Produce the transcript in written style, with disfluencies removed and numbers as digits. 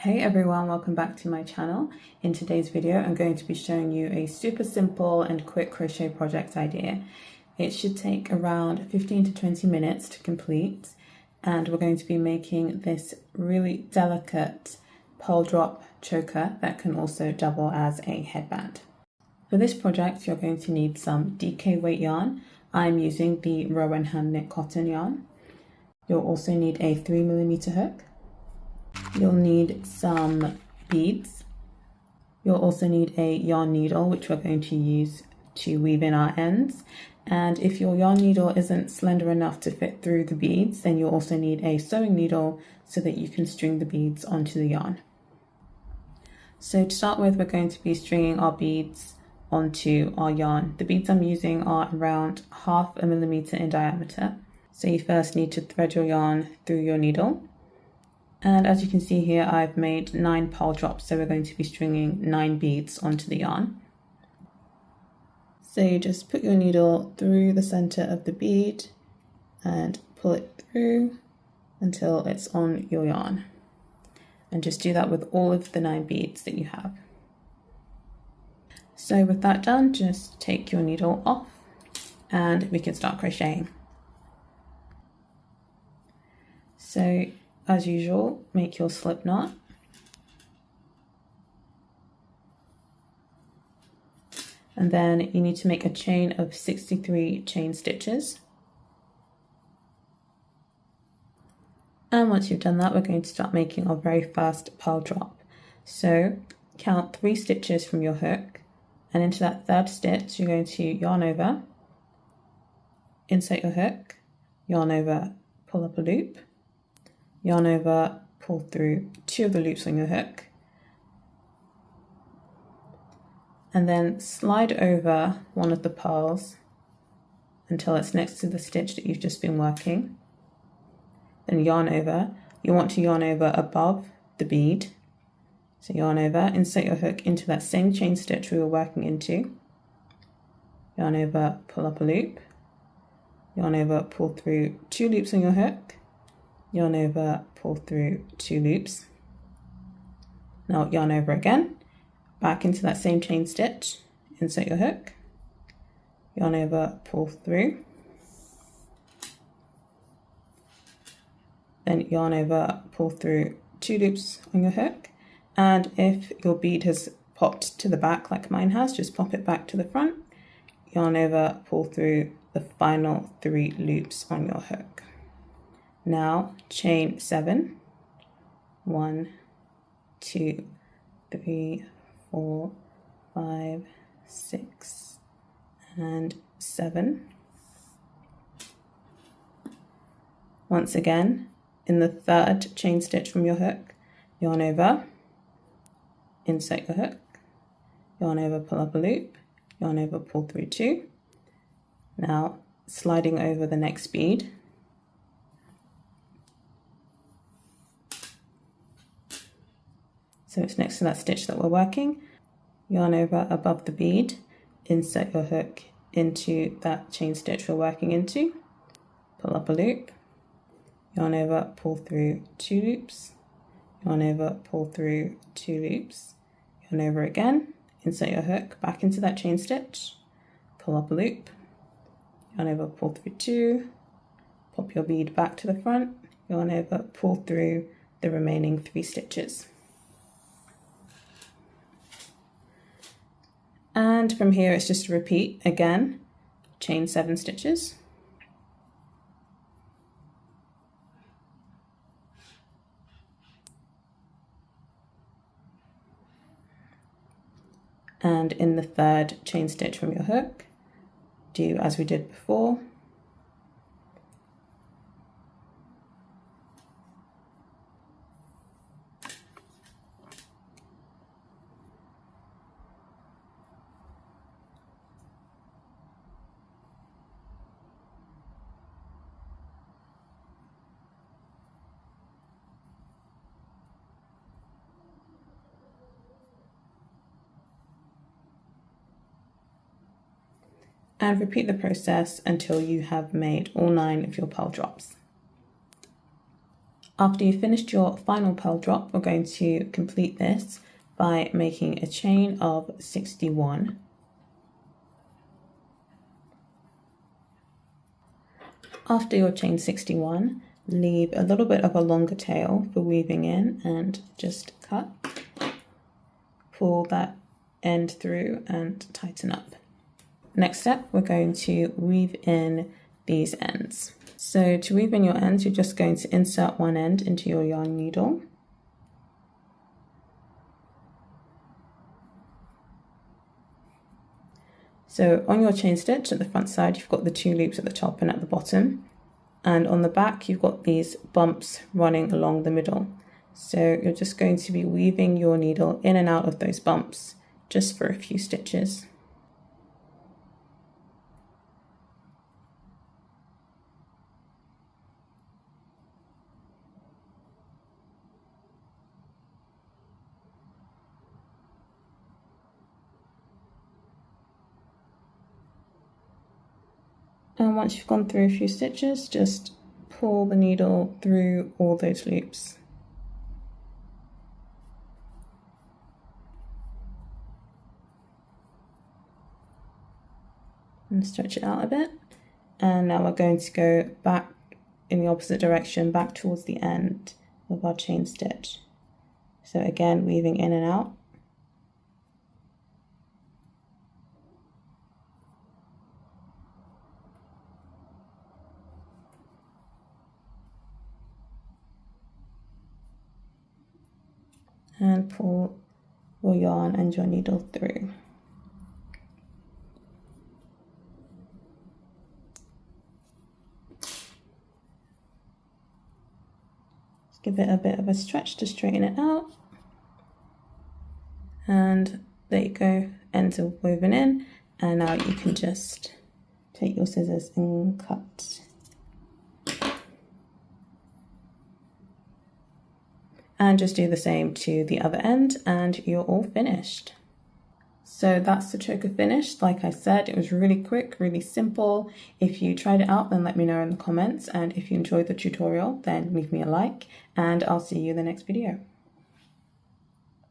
Hey everyone, welcome back to my channel. In today's video, I'm going to be showing you a super simple and quick crochet project idea. It should take around 15 to 20 minutes to complete, and we're going to be making this really delicate pearl drop choker that can also double as a headband. For this project, you're going to need some DK weight yarn. I'm using the Rowan hand knit cotton yarn. You'll also need a 3mm hook. You'll need some beads. You'll also need a yarn needle, which we're going to use to weave in our ends. And if your yarn needle isn't slender enough to fit through the beads, then you'll also need a sewing needle so that you can string the beads onto the yarn. So to start with, we're going to be stringing our beads onto our yarn. The beads I'm using are around 1/2 millimeter in diameter. So you first need to thread your yarn through your needle. And as you can see here, I've made 9 pearl drops, so we're going to be stringing 9 beads onto the yarn. So you just put your needle through the center of the bead and pull it through until it's on your yarn. And just do that with all of the 9 beads that you have. So with that done, just take your needle off and we can start crocheting. So as usual, make your slip knot. And then you need to make a chain of 63 chain stitches. And once you've done that, we're going to start making our very first pearl drop. So count 3 stitches from your hook, and into that 3rd stitch, you're going to yarn over, insert your hook, yarn over, pull up a loop, yarn over, pull through 2 of the loops on your hook, and then slide over one of the pearls until it's next to the stitch that you've just been working. Then yarn over. You want to yarn over above the bead. So yarn over, insert your hook into that same chain stitch we were working into. Yarn over, pull up a loop. Yarn over, pull through 2 loops on your hook. Yarn over, pull through 2 loops. Now yarn over again, back into that same chain stitch, insert your hook, yarn over, pull through, then yarn over, pull through 2 loops on your hook, and if your bead has popped to the back like mine has, just pop it back to the front, yarn over, pull through the final 3 loops on your hook. Now chain 7, 1, 2, 3, 4, 5, 6, and 7. Once again, in the 3rd chain stitch from your hook, yarn over, insert your hook, yarn over, pull up a loop, yarn over, pull through 2. Now sliding over the next bead. So it's next to that stitch that we're working. Yarn over above the bead, insert your hook into that chain stitch we're working into, pull up a loop, yarn over, pull through 2 loops, yarn over, pull through 2 loops, yarn over again, insert your hook back into that chain stitch, pull up a loop, yarn over, pull through 2, pop your bead back to the front, yarn over, pull through the remaining 3 stitches. And from here, it's just a repeat again, chain 7 stitches. And in the 3rd chain stitch from your hook, do as we did before. And repeat the process until you have made all 9 of your pearl drops. After you've finished your final pearl drop, we're going to complete this by making a chain of 61. After your chain 61, leave a little bit of a longer tail for weaving in and just cut. Pull that end through and tighten up. Next step, we're going to weave in these ends. So to weave in your ends, you're just going to insert one end into your yarn needle. So on your chain stitch at the front side, you've got the 2 loops at the top and at the bottom. And on the back, you've got these bumps running along the middle. So you're just going to be weaving your needle in and out of those bumps just for a few stitches. And once you've gone through a few stitches, just pull the needle through all those loops. And stretch it out a bit. And now we're going to go back in the opposite direction, back towards the end of our chain stitch. So again, weaving in and out. And pull your yarn and your needle through. Just give it a bit of a stretch to straighten it out. And there you go, ends are woven in, and now you can just take your scissors and cut. And just do the same to the other end and you're all finished. So that's the choker finished. Like I said, it was really quick, really simple. If you tried it out, then let me know in the comments. And if you enjoyed the tutorial, then leave me a like and I'll see you in the next video.